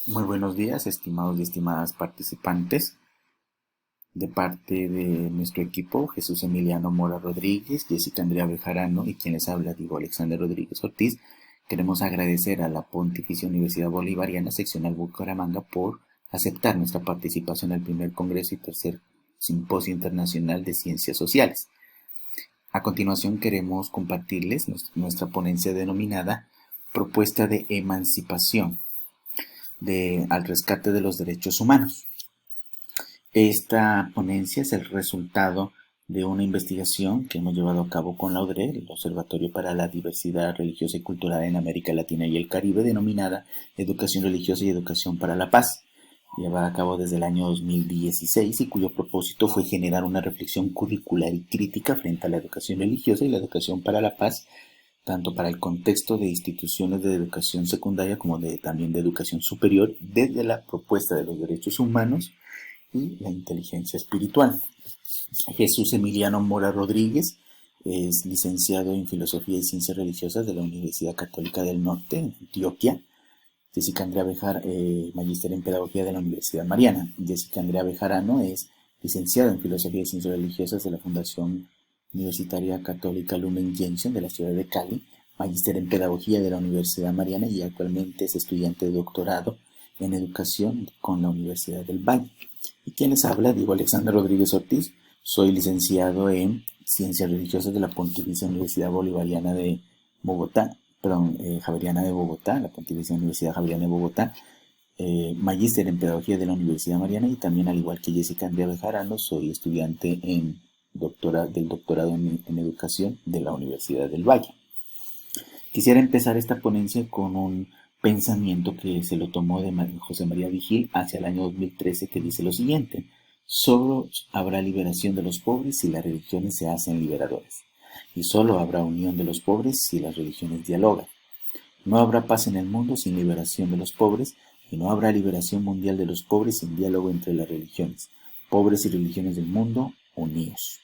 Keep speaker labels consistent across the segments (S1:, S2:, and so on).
S1: Muy buenos días, estimados y estimadas participantes. De parte de nuestro equipo, Jesús Emiliano Mora Rodríguez, Jessica Andrea Bejarano y quien les habla, Diego Alexander Rodríguez Ortiz, queremos agradecer a la Pontificia Universidad Bolivariana Seccional Bucaramanga por aceptar nuestra participación en el primer Congreso y tercer Simposio Internacional de Ciencias Sociales. A continuación queremos compartirles nuestra ponencia denominada Propuesta de Emancipación al rescate de los derechos humanos. Esta ponencia es el resultado de una investigación que hemos llevado a cabo con la ODRE, el Observatorio para la Diversidad Religiosa y Cultural en América Latina y el Caribe, denominada Educación Religiosa y Educación para la Paz, llevada a cabo desde el año 2016 y cuyo propósito fue generar una reflexión curricular y crítica frente a la educación religiosa y la educación para la paz, tanto para el contexto de instituciones de educación secundaria como también de educación superior, desde la propuesta de los derechos humanos y la inteligencia espiritual. Jesús Emiliano Mora Rodríguez es licenciado en Filosofía y Ciencias Religiosas de la Universidad Católica del Norte, en Antioquia. Jessica Andrea Bejar, magíster en Pedagogía de la Universidad Mariana. Jessica Andrea Bejarano es licenciada en Filosofía y Ciencias Religiosas de la Fundación Universitaria Católica Lumen Gentium de la ciudad de Cali, magíster en Pedagogía de la Universidad Mariana y actualmente es estudiante de doctorado en Educación con la Universidad del Valle. Y quien les habla, Diego Alexander Rodríguez Ortiz. Soy licenciado en Ciencias Religiosas de la Pontificia Universidad Bolivariana de Bogotá, Javeriana de Bogotá, la Pontificia Universidad Javeriana de Bogotá, magíster en Pedagogía de la Universidad Mariana y también, al igual que Jessica Andrea Bejarano, soy estudiante del doctorado en Educación de la Universidad del Valle. Quisiera empezar esta ponencia con un pensamiento que se lo tomó de José María Vigil hacia el año 2013, que dice lo siguiente: solo habrá liberación de los pobres si las religiones se hacen liberadoras, y solo habrá unión de los pobres si las religiones dialogan. No habrá paz en el mundo sin liberación de los pobres, y no habrá liberación mundial de los pobres sin diálogo entre las religiones. Pobres y religiones del mundo, unidos.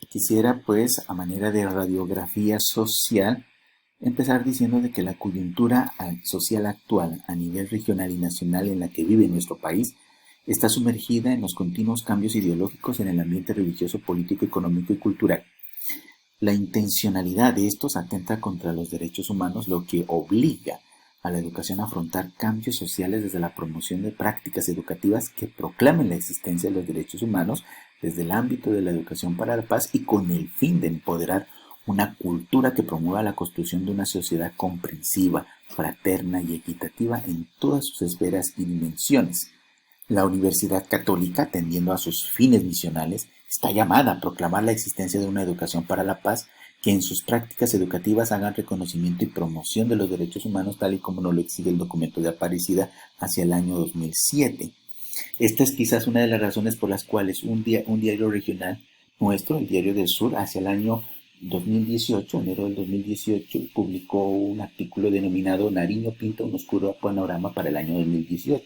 S1: Quisiera, pues, a manera de radiografía social, empezar diciendo de que la coyuntura social actual a nivel regional y nacional en la que vive nuestro país está sumergida en los continuos cambios ideológicos en el ambiente religioso, político, económico y cultural. La intencionalidad de estos atenta contra los derechos humanos, lo que obliga a la educación a afrontar cambios sociales desde la promoción de prácticas educativas que proclamen la existencia de los derechos humanos desde el ámbito de la educación para la paz y con el fin de empoderar una cultura que promueva la construcción de una sociedad comprensiva, fraterna y equitativa en todas sus esferas y dimensiones. La Universidad Católica, atendiendo a sus fines misionales, está llamada a proclamar la existencia de una educación para la paz que en sus prácticas educativas hagan reconocimiento y promoción de los derechos humanos, tal y como nos lo exige el documento de Aparecida hacia el año 2007. Esta es quizás una de las razones por las cuales un diario regional nuestro, el Diario del Sur, hacia el año 2018, enero del 2018, publicó un artículo denominado Nariño pinta un oscuro panorama para el año 2018,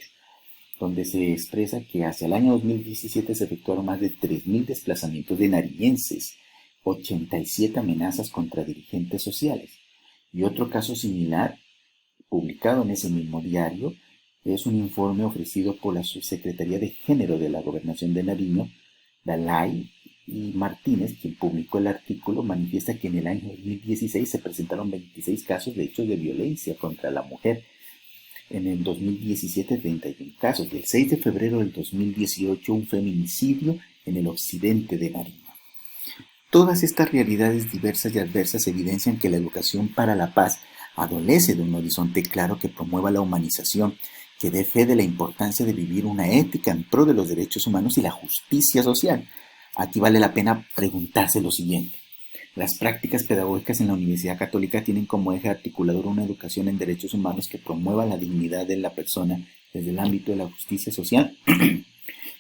S1: donde se expresa que hacia el año 2017 se efectuaron más de 3.000 desplazamientos de nariñenses, 87 amenazas contra dirigentes sociales. Y otro caso similar, publicado en ese mismo diario, es un informe ofrecido por la Subsecretaría de Género de la Gobernación de Nariño, Dalai y Martínez, quien publicó el artículo, manifiesta que en el año 2016 se presentaron 26 casos de hechos de violencia contra la mujer. En el 2017, 31 casos. Y el 6 de febrero del 2018, un feminicidio en el occidente de Nariño. Todas estas realidades diversas y adversas evidencian que la educación para la paz adolece de un horizonte claro que promueva la humanización, que dé fe de la importancia de vivir una ética en pro de los derechos humanos y la justicia social. Aquí vale la pena preguntarse lo siguiente: las prácticas pedagógicas en la Universidad Católica tienen como eje articulador una educación en derechos humanos que promueva la dignidad de la persona desde el ámbito de la justicia social.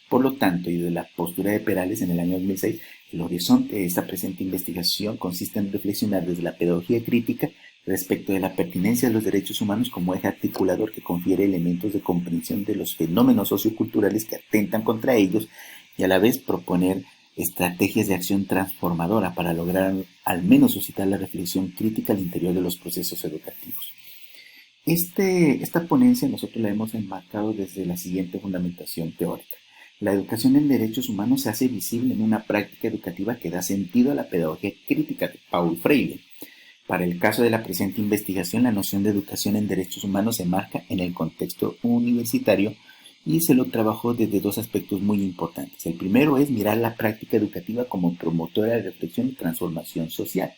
S1: Por lo tanto, y de la postura de Perales en el año 2006, el horizonte de esta presente investigación consiste en reflexionar desde la pedagogía crítica respecto de la pertinencia de los derechos humanos como eje articulador que confiere elementos de comprensión de los fenómenos socioculturales que atentan contra ellos y a la vez proponer estrategias de acción transformadora para lograr al menos suscitar la reflexión crítica al interior de los procesos educativos. Esta ponencia nosotros la hemos enmarcado desde la siguiente fundamentación teórica. La educación en derechos humanos se hace visible en una práctica educativa que da sentido a la pedagogía crítica de Paulo Freire. Para el caso de la presente investigación, la noción de educación en derechos humanos se marca en el contexto universitario y se lo trabajó desde dos aspectos muy importantes. El primero es mirar la práctica educativa como promotora de reflexión y transformación social.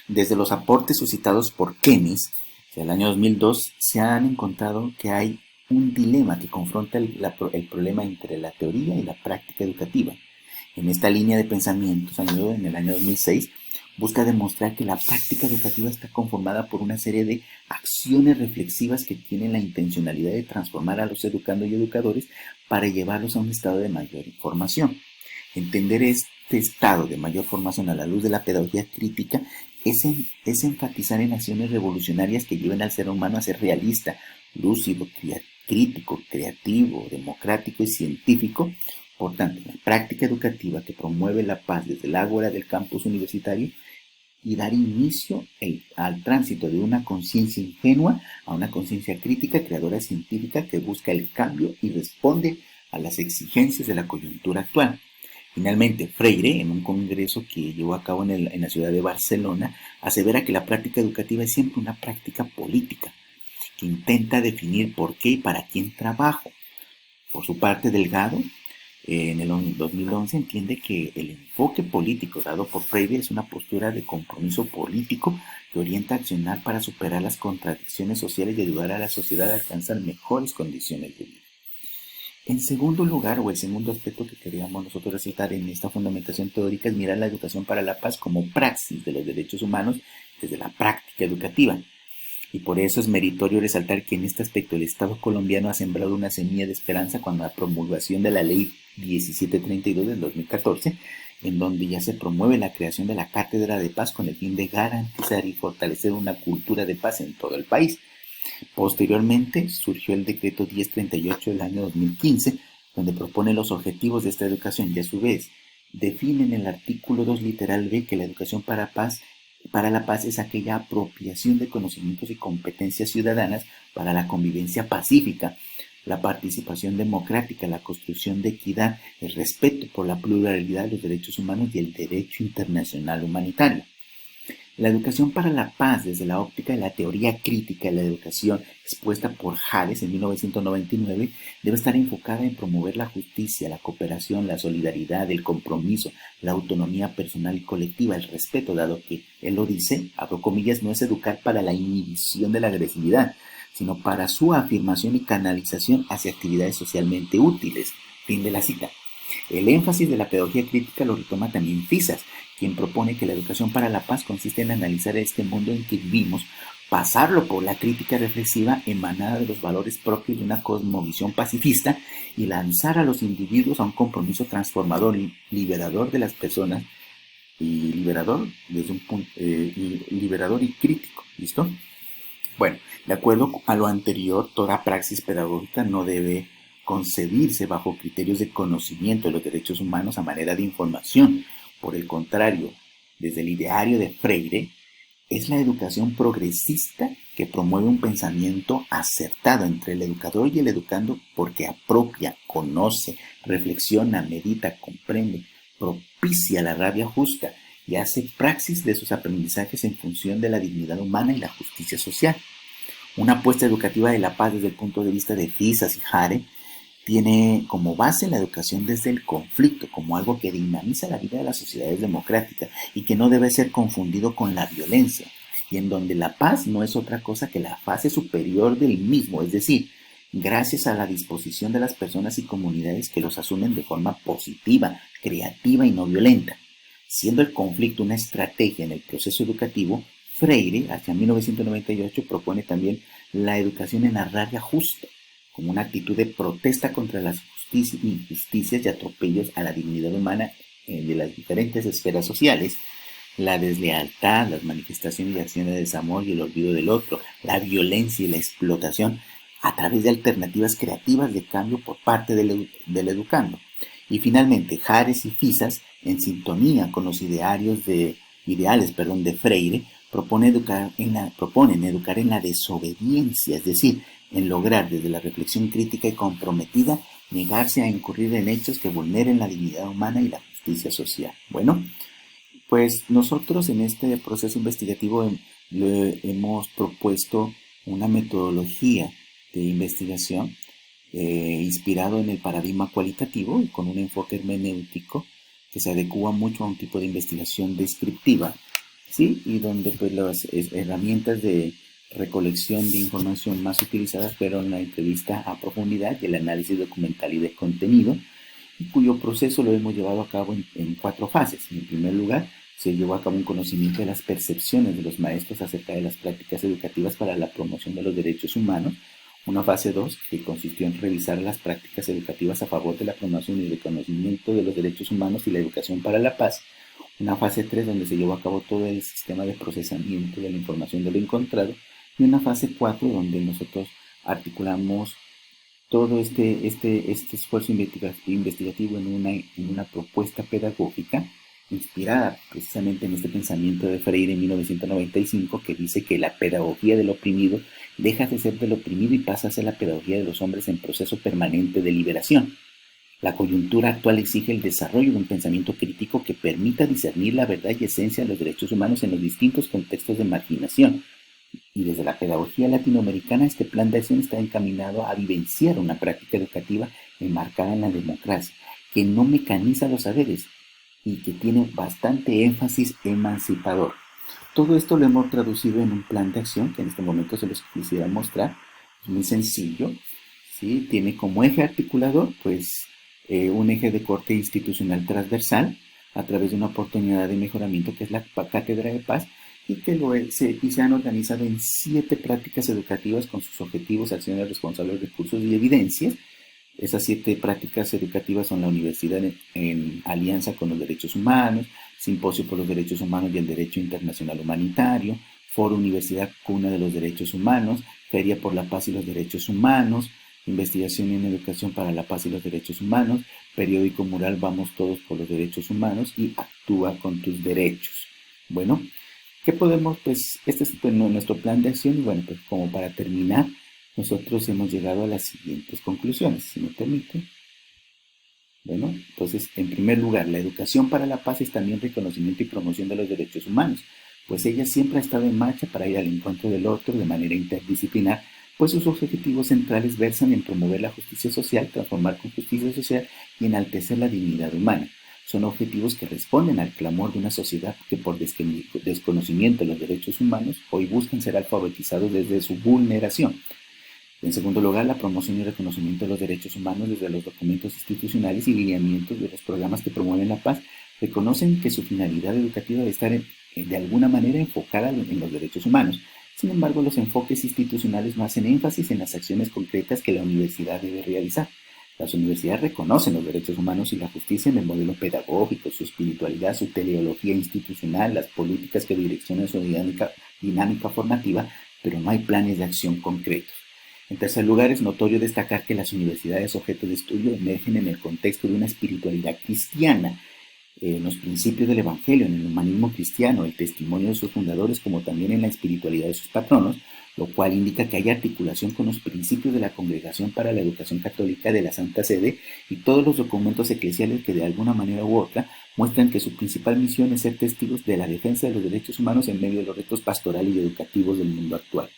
S1: Desde los aportes suscitados por Keynes, el año 2002, se han encontrado que hay un dilema que confronta el problema entre la teoría y la práctica educativa. En esta línea de pensamientos, en el año 2006, busca demostrar que la práctica educativa está conformada por una serie de acciones reflexivas que tienen la intencionalidad de transformar a los educandos y educadores para llevarlos a un estado de mayor formación. Entender este estado de mayor formación a la luz de la pedagogía crítica es enfatizar en acciones revolucionarias que lleven al ser humano a ser realista, lúcido, crítico, creativo, democrático y científico. Por tanto, la práctica educativa que promueve la paz desde el ágora del campus universitario y dar inicio al tránsito de una conciencia ingenua a una conciencia crítica, creadora, científica que busca el cambio y responde a las exigencias de la coyuntura actual. Finalmente, Freire, en un congreso que llevó a cabo en la ciudad de Barcelona, asevera que la práctica educativa es siempre una práctica política, que intenta definir por qué y para quién trabajo. Por su parte, Delgado, en el 2011, entiende que el enfoque político dado por Freire es una postura de compromiso político que orienta a accionar para superar las contradicciones sociales y ayudar a la sociedad a alcanzar mejores condiciones de vida. En segundo lugar, o el segundo aspecto que queríamos nosotros resaltar en esta fundamentación teórica es mirar la educación para la paz como praxis de los derechos humanos desde la práctica educativa. Y por eso es meritorio resaltar que en este aspecto el Estado colombiano ha sembrado una semilla de esperanza con la promulgación de la Ley 1732 del 2014, en donde ya se promueve la creación de la Cátedra de Paz con el fin de garantizar y fortalecer una cultura de paz en todo el país. Posteriormente surgió el decreto 1038 del año 2015, donde propone los objetivos de esta educación y a su vez define en el artículo 2 literal B que la educación para la paz es aquella apropiación de conocimientos y competencias ciudadanas para la convivencia pacífica, la participación democrática, la construcción de equidad, el respeto por la pluralidad de los derechos humanos y el derecho internacional humanitario. La educación para la paz desde la óptica de la teoría crítica de la educación expuesta por Jares en 1999 debe estar enfocada en promover la justicia, la cooperación, la solidaridad, el compromiso, la autonomía personal y colectiva, el respeto, dado que él lo dice, abro comillas, no es educar para la inhibición de la agresividad, sino para su afirmación y canalización hacia actividades socialmente útiles. Fin de la cita. El énfasis de la pedagogía crítica lo retoma también Fisas, quien propone que la educación para la paz consiste en analizar este mundo en que vivimos, pasarlo por la crítica reflexiva emanada de los valores propios de una cosmovisión pacifista y lanzar a los individuos a un compromiso transformador y liberador de las personas, y liberador desde un punto, liberador y crítico. ¿Listo? Bueno, de acuerdo a lo anterior, toda praxis pedagógica no debe concebirse bajo criterios de conocimiento de los derechos humanos a manera de información. Por el contrario, desde el ideario de Freire, es la educación progresista que promueve un pensamiento acertado entre el educador y el educando porque apropia, conoce, reflexiona, medita, comprende, propicia la rabia justa y hace praxis de sus aprendizajes en función de la dignidad humana y la justicia social. Una apuesta educativa de la paz desde el punto de vista de Fisas y Jare tiene como base la educación desde el conflicto, como algo que dinamiza la vida de las sociedades democráticas y que no debe ser confundido con la violencia, y en donde la paz no es otra cosa que la fase superior del mismo, es decir, gracias a la disposición de las personas y comunidades que los asumen de forma positiva, creativa y no violenta. Siendo el conflicto una estrategia en el proceso educativo, Freire, hacia 1998, propone también la educación en la rabia justa, como una actitud de protesta contra las injusticias y atropellos a la dignidad humana de las diferentes esferas sociales, la deslealtad, las manifestaciones y acciones de desamor y el olvido del otro, la violencia y la explotación a través de alternativas creativas de cambio por parte del educando. Y finalmente, Jares y Fisas, en sintonía con los ideales de Freire, proponen educar en la desobediencia, es decir, en lograr desde la reflexión crítica y comprometida negarse a incurrir en hechos que vulneren la dignidad humana y la justicia social. Bueno, pues nosotros en este proceso investigativo le hemos propuesto una metodología de investigación inspirado en el paradigma cualitativo y con un enfoque hermenéutico que se adecua mucho a un tipo de investigación descriptiva, ¿sí? Y donde pues las herramientas de recolección de información más utilizadas fueron la entrevista a profundidad y el análisis documental y de contenido, y cuyo proceso lo hemos llevado a cabo en 4 fases. En primer lugar, se llevó a cabo un conocimiento de las percepciones de los maestros acerca de las prácticas educativas para la promoción de los derechos humanos. Una fase 2, que consistió en revisar las prácticas educativas a favor de la promoción y reconocimiento de los derechos humanos y la educación para la paz. Una fase 3, donde se llevó a cabo todo el sistema de procesamiento de la información de lo encontrado. Y una fase 4, donde nosotros articulamos todo este esfuerzo investigativo en una propuesta pedagógica inspirada precisamente en este pensamiento de Freire en 1995, que dice que la pedagogía del oprimido deja de ser del oprimido y pasa a ser la pedagogía de los hombres en proceso permanente de liberación. La coyuntura actual exige el desarrollo de un pensamiento crítico que permita discernir la verdad y esencia de los derechos humanos en los distintos contextos de marginación. Y desde la pedagogía latinoamericana, este plan de acción está encaminado a vivenciar una práctica educativa enmarcada en la democracia, que no mecaniza los saberes y que tiene bastante énfasis emancipador. Todo esto lo hemos traducido en un plan de acción que en este momento se los quisiera mostrar. Es muy sencillo, ¿sí? Tiene como eje articulador pues un eje de corte institucional transversal a través de una oportunidad de mejoramiento que es la Cátedra de Paz, y que se han organizado en 7 prácticas educativas con sus objetivos, acciones responsables, recursos y evidencias. Esas 7 prácticas educativas son la universidad en alianza con los derechos humanos, simposio por los derechos humanos y el derecho internacional humanitario, foro universidad cuna de los derechos humanos, feria por la paz y los derechos humanos, investigación en educación para la paz y los derechos humanos, periódico mural Vamos Todos por los Derechos Humanos y Actúa con tus derechos. Bueno, ¿qué podemos? Pues este es nuestro plan de acción y bueno, pues como para terminar, nosotros hemos llegado a las siguientes conclusiones, si me permite. Bueno, entonces, en primer lugar, la educación para la paz es también reconocimiento y promoción de los derechos humanos, pues ella siempre ha estado en marcha para ir al encuentro del otro de manera interdisciplinar, pues sus objetivos centrales versan en promover la justicia social, transformar con justicia social y enaltecer la dignidad humana. Son objetivos que responden al clamor de una sociedad que por desconocimiento de los derechos humanos hoy buscan ser alfabetizados desde su vulneración. En segundo lugar, la promoción y reconocimiento de los derechos humanos desde los documentos institucionales y lineamientos de los programas que promueven la paz reconocen que su finalidad educativa debe estar de alguna manera enfocada en los derechos humanos. Sin embargo, los enfoques institucionales no hacen énfasis en las acciones concretas que la universidad debe realizar. Las universidades reconocen los derechos humanos y la justicia en el modelo pedagógico, su espiritualidad, su teleología institucional, las políticas que direccionan su dinámica formativa, pero no hay planes de acción concretos. En tercer lugar, es notorio destacar que las universidades objeto de estudio emergen en el contexto de una espiritualidad cristiana, en los principios del Evangelio, en el humanismo cristiano, el testimonio de sus fundadores, como también en la espiritualidad de sus patronos, lo cual indica que hay articulación con los principios de la Congregación para la Educación Católica de la Santa Sede y todos los documentos eclesiales que de alguna manera u otra muestran que su principal misión es ser testigos de la defensa de los derechos humanos en medio de los retos pastorales y educativos del mundo actual.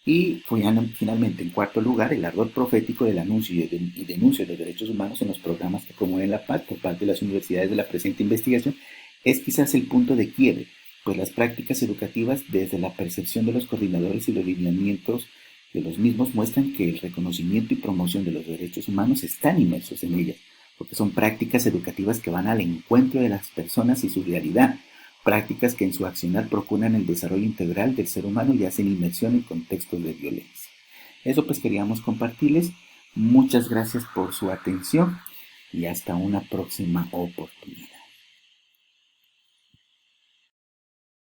S1: Y finalmente, en cuarto lugar, el ardor profético del anuncio y denuncio de los derechos humanos en los programas que promueven la paz por parte de las universidades de la presente investigación es quizás el punto de quiebre, pues las prácticas educativas desde la percepción de los coordinadores y los lineamientos de los mismos muestran que el reconocimiento y promoción de los derechos humanos están inmersos en ellas, porque son prácticas educativas que van al encuentro de las personas y su realidad, prácticas que en su accionar procuran el desarrollo integral del ser humano y hacen inmersión en contextos de violencia. Eso pues queríamos compartirles. Muchas gracias por su atención y hasta una próxima oportunidad.